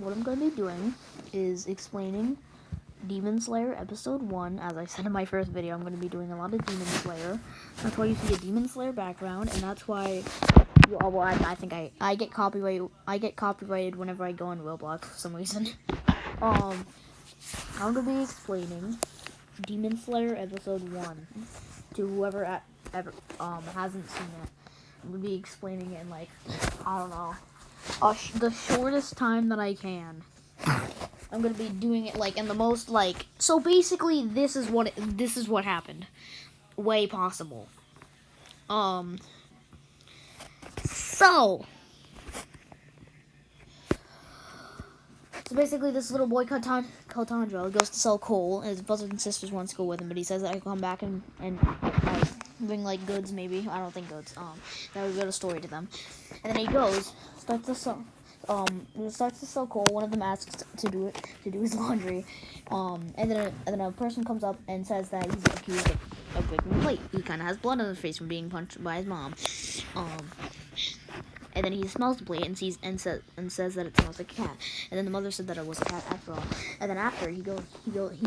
what I'm going to be doing is explaining Demon Slayer Episode 1. As I said in my first video, I'm going to be doing a lot of Demon Slayer. That's why you see a Demon Slayer background, and that's why I think I get copyrighted whenever I go on Roblox for some reason. I'm going to be explaining Demon Slayer Episode 1 to whoever ever hasn't seen it. I'm going to be explaining it in, like, I don't know, the shortest time that I can. I'm gonna be doing it like in the most like. So basically, this is what happened. Way possible. So basically, this little boy Tandro goes to sell coal, and his brothers and sisters want to go with him, but he says that he'll come back and like, bring like goods, maybe. I don't think goods. That would go to story to them, and then he goes, starts to sell coal. One of them asks to do his laundry, and then a person comes up and says that he's accused of breaking the plate. He kind of has blood on his face from being punched by his mom. And then he smells the plate and says that it smells like a cat. And then the mother said that it was a cat after all. And then after he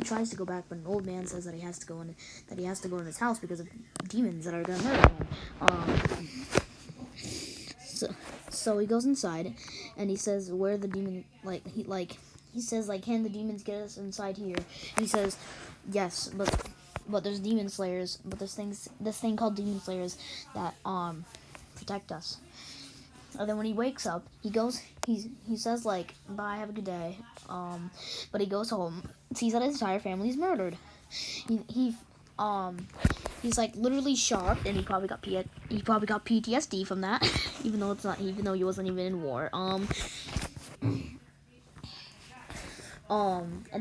tries to go back, but an old man says that he has to go in his house because of demons that are gonna murder him. So he goes inside, and he says, "Where the demon?" He says, "Can the demons get us inside here?" And he says, "Yes, but there's demon slayers. But there's this thing called demon slayers that protect us." And then when he wakes up, he says like, "Bye, have a good day." But he goes home, sees that his entire family is murdered. He's like literally shocked, and he probably got PTSD from that, even though he wasn't even in war. And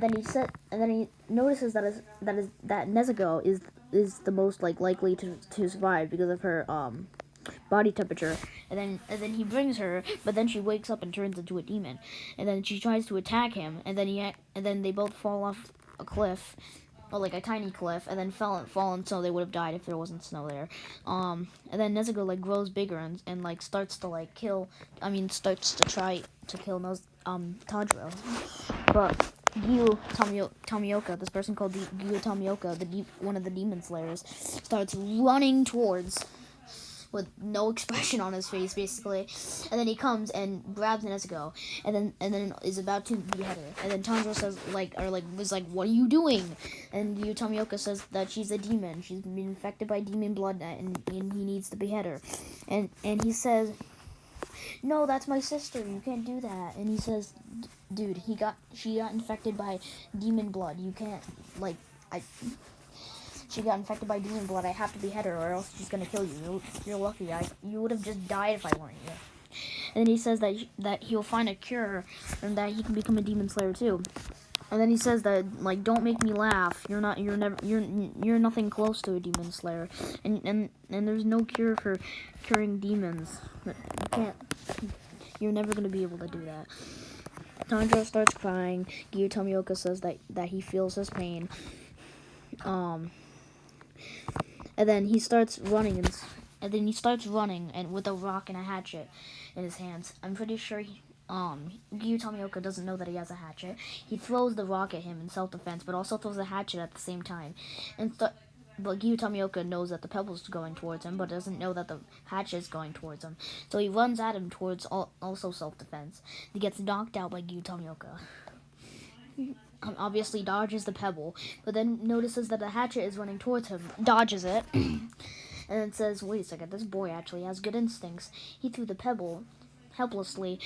then he notices that Nezuko is the most like likely to survive because of her body temperature, and then he brings her, but then she wakes up and turns into a demon, and then she tries to attack him, and then they both fall off a cliff, or like a tiny cliff, and then fallen so they would have died if there wasn't snow there. And then Nezuko like grows bigger and like starts to try to kill Tanjiro, but Tomioka, this person called Gyu Tomioka, one of the demon slayers, starts running towards, with no expression on his face, basically. And then he comes and grabs Nezuko, and then is about to behead her. And then Tanjiro says, was like, "What are you doing?" And Gyu Tomioka says that she's a demon. She's been infected by demon blood, and he needs to behead her. And he says, "No, that's my sister. You can't do that." And he says, "Dude, she got infected by demon blood. You can't, she got infected by demon blood. I have to behead her, or else she's gonna kill you. You're lucky. You would have just died if I weren't you." And then he says that he'll find a cure, and that he can become a demon slayer too. And then he says that, like, "Don't make me laugh. You're nothing close to a demon slayer, and there's no cure for curing demons. You can't. You're never gonna be able to do that." Tanjiro starts crying. Gyu Tomioka says that he feels his pain. And then he starts running, and with a rock and a hatchet in his hands. I'm pretty sure Gyu Tomioka doesn't know that he has a hatchet. He throws the rock at him in self-defense, but also throws the hatchet at the same time. But Gyu Tomioka knows that the pebble's going towards him, but doesn't know that the hatchet is going towards him. So he runs at him towards also self-defense. He gets knocked out by Gyu Tomioka. Obviously dodges the pebble, but then notices that the hatchet is running towards him, dodges it, and then says, "Wait a second, this boy actually has good instincts." He threw the pebble helplessly,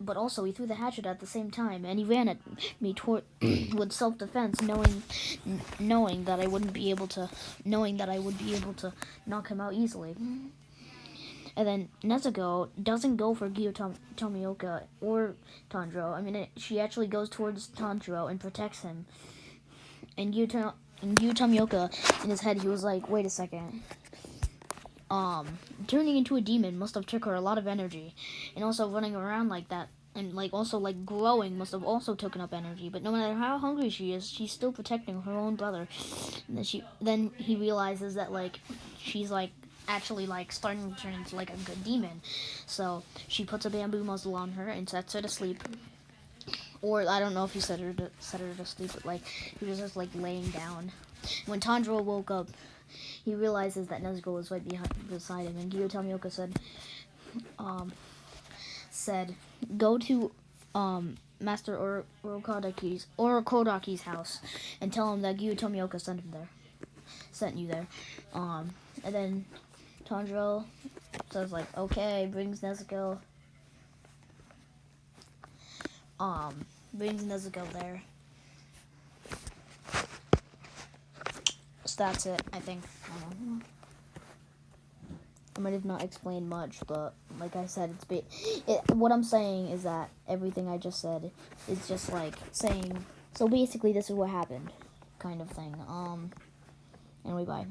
but also he threw the hatchet at the same time, and he ran at me with self-defense, knowing that I would be able to knock him out easily. And then Nezuko doesn't go for Gyu Tomioka or Tanjiro. I mean, she actually goes towards Tanjiro and protects him. And Gyu Tomioka, in his head, he was like, "Wait a second. Turning into a demon must have took her a lot of energy. And also running around like that, and growing must have also taken up energy. But no matter how hungry she is, she's still protecting her own brother." And then he realizes that, like, she's, like, actually, like, starting to turn into, like, a good demon. So she puts a bamboo muzzle on her and sets her to sleep. or I don't know if he set her to sleep, but like he was just like laying down. When Tanjiro woke up, he realizes that Nezuko was right beside him, and Gyuto Tomioka said, go to Master Orokodaki's house and tell him that Gyuto Tomioka sent you there. And then Tanjiro says like, okay, brings Nezuko there. So that's it, I think. I might have not explained much, but like I said, what I'm saying is that everything I just said is just like saying, so basically this is what happened, kind of thing. Anyway, bye.